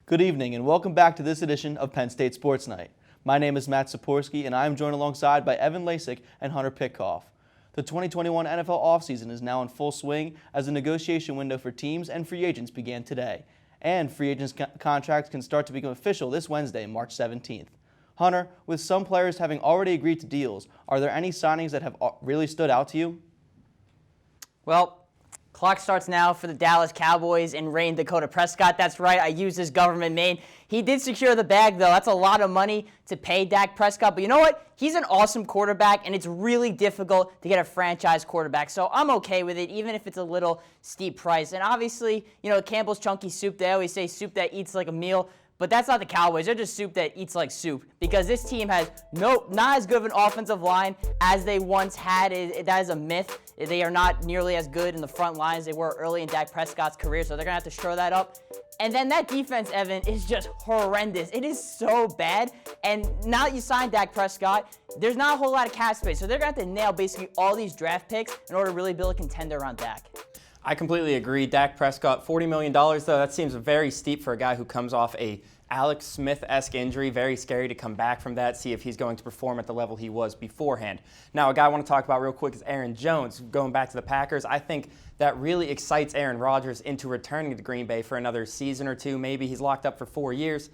Good evening and welcome back to this edition of Penn State Sports Night. My name is Matt Szczypiorksi and I am joined alongside by Evan Lasek and Hunter Pitcoff. The 2021 NFL offseason is now in full swing as the negotiation window for teams and free agents began today. And free agents' contracts can start to become official this Wednesday, March 17th. Hunter, with some players having already agreed to deals, are there any signings that have really stood out to you? Well, clock starts now for the Dallas Cowboys and Rain Dakota Prescott. That's right, I used his government name. He did secure the bag, though. That's a lot of money to pay Dak Prescott. But you know what? He's an awesome quarterback, and it's really difficult to get a franchise quarterback. So I'm okay with it, even if it's a little steep price. And obviously, you know, Campbell's Chunky Soup, they always say soup that eats like a meal. But that's not the Cowboys. They're just soup that eats like soup because this team has not as good of an offensive line as they once had. That is a myth. They are not nearly as good in the front line as they were early in Dak Prescott's career, so they're going to have to shore that up. And then that defense, Evan, is just horrendous. It is so bad. And now that you signed Dak Prescott, there's not a whole lot of cap space, so they're going to have to nail basically all these draft picks in order to really build a contender around Dak. I completely agree. Dak Prescott, $40 million, though, that seems very steep for a guy who comes off a Alex Smith-esque injury. Very scary to come back from that, see if he's going to perform at the level he was beforehand. Now, a guy I want to talk about real quick is Aaron Jones. Going back to the Packers, I think that really excites Aaron Rodgers into returning to Green Bay for another season or two. Maybe he's locked up for 4 years.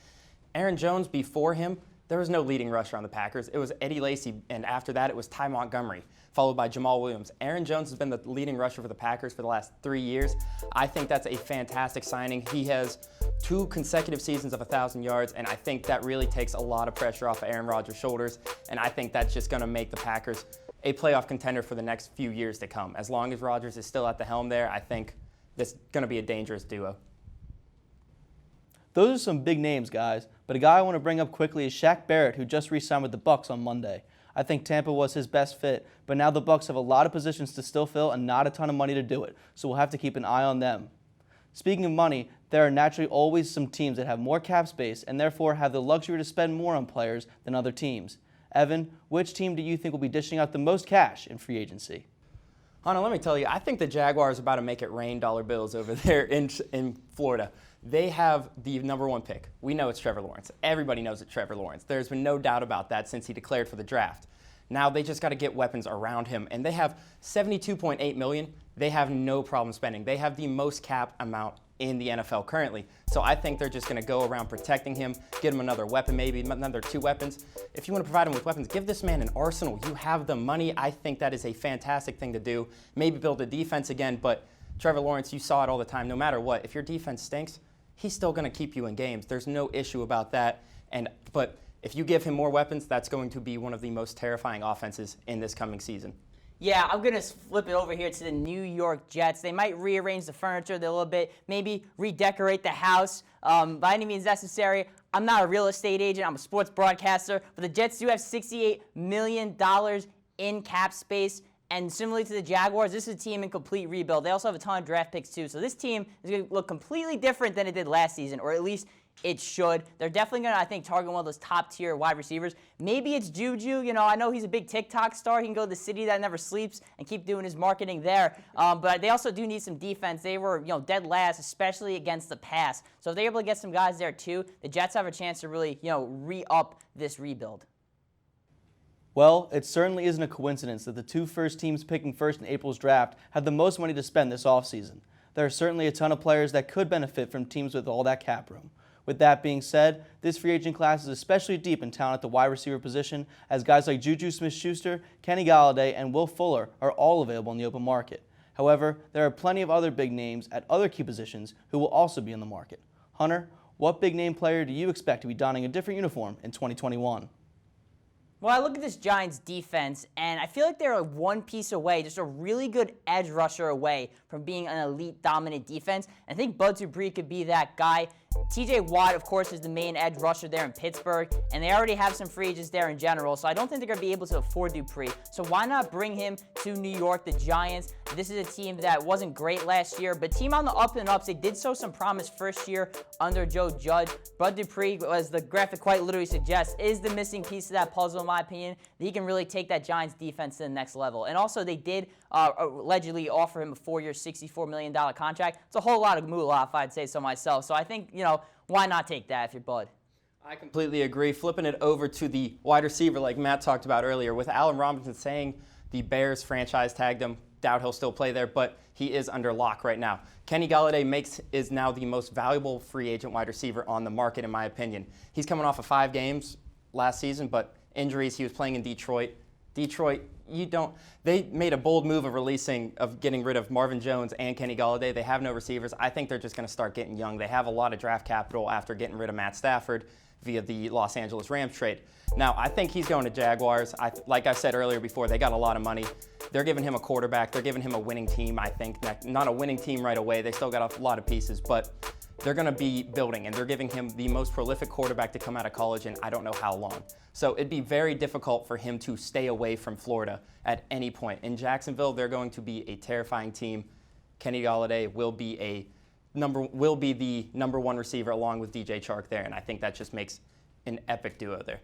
Aaron Jones, before him, there was no leading rusher on the Packers. It was Eddie Lacy, and after that, it was Ty Montgomery, followed by Jamal Williams. Aaron Jones has been the leading rusher for the Packers for the last 3 years. I think that's a fantastic signing. He has 2 consecutive seasons of 1,000 yards, and I think that really takes a lot of pressure off of Aaron Rodgers' shoulders, and I think that's just going to make the Packers a playoff contender for the next few years to come. As long as Rodgers is still at the helm there, I think this is going to be a dangerous duo. Those are some big names, guys, but a guy I want to bring up quickly is Shaq Barrett, who just re-signed with the Bucs on Monday. I think Tampa was his best fit, but now the Bucs have a lot of positions to still fill and not a ton of money to do it, so we'll have to keep an eye on them. Speaking of money, there are naturally always some teams that have more cap space and therefore have the luxury to spend more on players than other teams. Evan, which team do you think will be dishing out the most cash in free agency? Hunter, let me tell you, I think the Jaguars are about to make it rain dollar bills over there in Florida. They have the #1 pick. We know it's Trevor Lawrence. Everybody knows it's Trevor Lawrence. There's been no doubt about that since he declared for the draft. Now they just got to get weapons around him, and they have $72.8 million. They have no problem spending. They have the most cap amount in the NFL currently. So I think they're just going to go around protecting him, get him another weapon, maybe another 2 weapons. If you want to provide him with weapons, give this man an arsenal. You have the money. I think that is a fantastic thing to do. Maybe build a defense again, but Trevor Lawrence, you saw it all the time. No matter what, if your defense stinks, he's still going to keep you in games. There's no issue about that. But if you give him more weapons, that's going to be one of the most terrifying offenses in this coming season. Yeah, I'm going to flip it over here to the New York Jets. They might rearrange the furniture a little bit, maybe redecorate the house by any means necessary. I'm not a real estate agent. I'm a sports broadcaster. But the Jets do have $68 million in cap space. And similarly to the Jaguars, this is a team in complete rebuild. They also have a ton of draft picks, too. So this team is going to look completely different than it did last season, or at least it should. They're definitely going to, I think, target one of those top-tier wide receivers. Maybe it's Juju. You know, I know he's a big TikTok star. He can go to the city that never sleeps and keep doing his marketing there. But they also do need some defense. They were, dead last, especially against the pass. So if they're able to get some guys there, too, the Jets have a chance to really, re-up this rebuild. Well, it certainly isn't a coincidence that the 2 first teams picking first in April's draft had the most money to spend this offseason. There are certainly a ton of players that could benefit from teams with all that cap room. With that being said, this free agent class is especially deep in talent at the wide receiver position, as guys like Juju Smith-Schuster, Kenny Golladay, and Will Fuller are all available in the open market. However, there are plenty of other big names at other key positions who will also be in the market. Hunter, what big name player do you expect to be donning a different uniform in 2021? Well, I look at this Giants defense, and I feel like they're one piece away, just a really good edge rusher away from being an elite dominant defense. I think Bud Dupree could be that guy. TJ Watt, of course, is the main edge rusher there in Pittsburgh, and they already have some free agents there in general, so I don't think they're going to be able to afford Dupree. So why not bring him to New York, the Giants? This is a team that wasn't great last year, but team on the up and ups. They did show some promise first year under Joe Judge. Bud Dupree, as the graphic quite literally suggests, is the missing piece of that puzzle, in my opinion. He can really take that Giants defense to the next level. And also, they did allegedly offer him a 4-year, $64 million contract. It's a whole lot of moolah, if I'd say so myself. So I think, why not take that if you're Bud? I completely agree. Flipping it over to the wide receiver like Matt talked about earlier, with Allen Robinson saying the Bears franchise tagged him, doubt he'll still play there, but he is under lock right now. Kenny Golladay is now the most valuable free agent wide receiver on the market, in my opinion. He's coming off of 5 games last season, but injuries. He was playing in Detroit. They made a bold move of getting rid of Marvin Jones and Kenny Golladay. They have no receivers. I think they're just going to start getting young. They have a lot of draft capital after getting rid of Matt Stafford via the Los Angeles Rams trade. Now, I think he's going to Jaguars. Like I said earlier before, they got a lot of money. They're giving him a quarterback. They're giving him a winning team, I think. Not a winning team right away. They still got a lot of pieces, but they're going to be building, and they're giving him the most prolific quarterback to come out of college in I don't know how long. So it'd be very difficult for him to stay away from Florida at any point. In Jacksonville, they're going to be a terrifying team. Kenny Golladay will be the number 1 receiver along with DJ Chark there, and I think that just makes an epic duo there.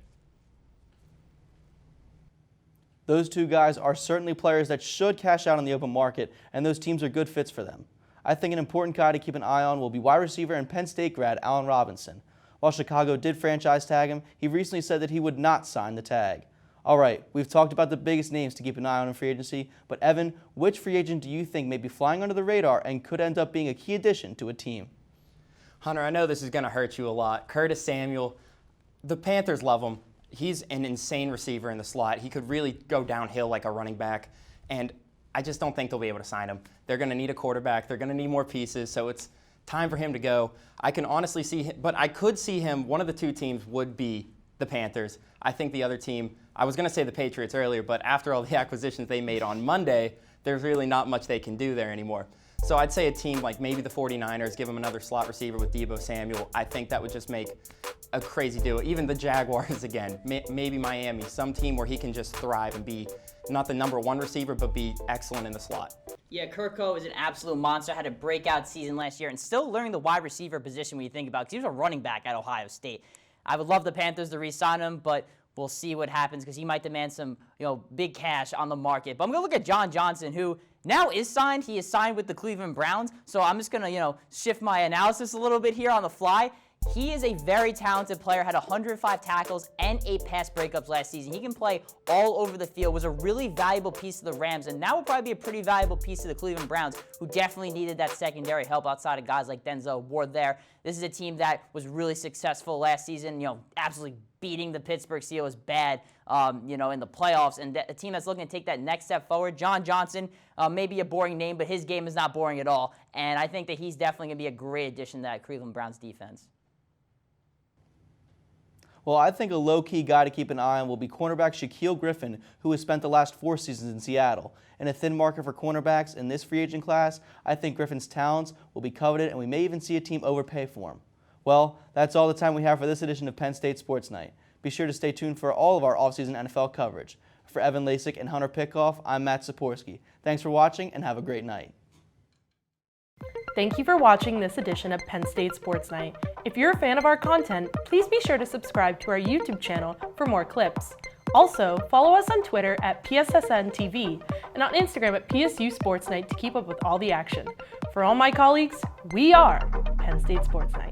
Those two guys are certainly players that should cash out on the open market, and those teams are good fits for them. I think an important guy to keep an eye on will be wide receiver and Penn State grad Allen Robinson. While Chicago did franchise tag him, he recently said that he would not sign the tag. All right, we've talked about the biggest names to keep an eye on in free agency, but Evan, which free agent do you think may be flying under the radar and could end up being a key addition to a team? Hunter, I know this is going to hurt you a lot. Curtis Samuel, the Panthers love him. He's an insane receiver in the slot. He could really go downhill like a running back, and I just don't think they'll be able to sign him. They're going to need a quarterback. They're going to need more pieces, so it's time for him to go. I can honestly see him, but I could see him, one of the 2 teams would be the Panthers. I think the other team, I was going to say the Patriots earlier, but after all the acquisitions they made on Monday, there's really not much they can do there anymore. So I'd say a team like maybe the 49ers, give them another slot receiver with Deebo Samuel. I think that would just make a crazy duo. Even the Jaguars again, maybe Miami, some team where he can just thrive and be not the number 1 receiver, but be excellent in the slot. Yeah, Kirko is an absolute monster. Had a breakout season last year and still learning the wide receiver position when you think about it, because he was a running back at Ohio State. I would love the Panthers to re-sign him, but we'll see what happens because he might demand some, big cash on the market. But I'm going to look at John Johnson, who now is signed. He is signed with the Cleveland Browns. So I'm just going to, shift my analysis a little bit here on the fly. He is a very talented player, had 105 tackles and 8 pass breakups last season. He can play all over the field, was a really valuable piece of the Rams, and now will probably be a pretty valuable piece of the Cleveland Browns, who definitely needed that secondary help outside of guys like Denzel Ward there. This is a team that was really successful last season, absolutely beating the Pittsburgh Steelers bad, in the playoffs, and a team that's looking to take that next step forward. John Johnson, maybe a boring name, but his game is not boring at all, and I think that he's definitely going to be a great addition to that Cleveland Browns defense. Well, I think a low-key guy to keep an eye on will be cornerback Shaquille Griffin, who has spent the last 4 seasons in Seattle. In a thin market for cornerbacks in this free agent class, I think Griffin's talents will be coveted, and we may even see a team overpay for him. Well, that's all the time we have for this edition of Penn State Sports Night. Be sure to stay tuned for all of our offseason NFL coverage. For Evan Lasek and Hunter Pitcoff, I'm Matt Szczypiorksi. Thanks for watching, and have a great night. Thank you for watching this edition of Penn State Sports Night. If you're a fan of our content, please be sure to subscribe to our YouTube channel for more clips. Also, follow us on Twitter at PSSN TV and on Instagram at PSU Sports Night to keep up with all the action. For all my colleagues, we are Penn State Sports Night.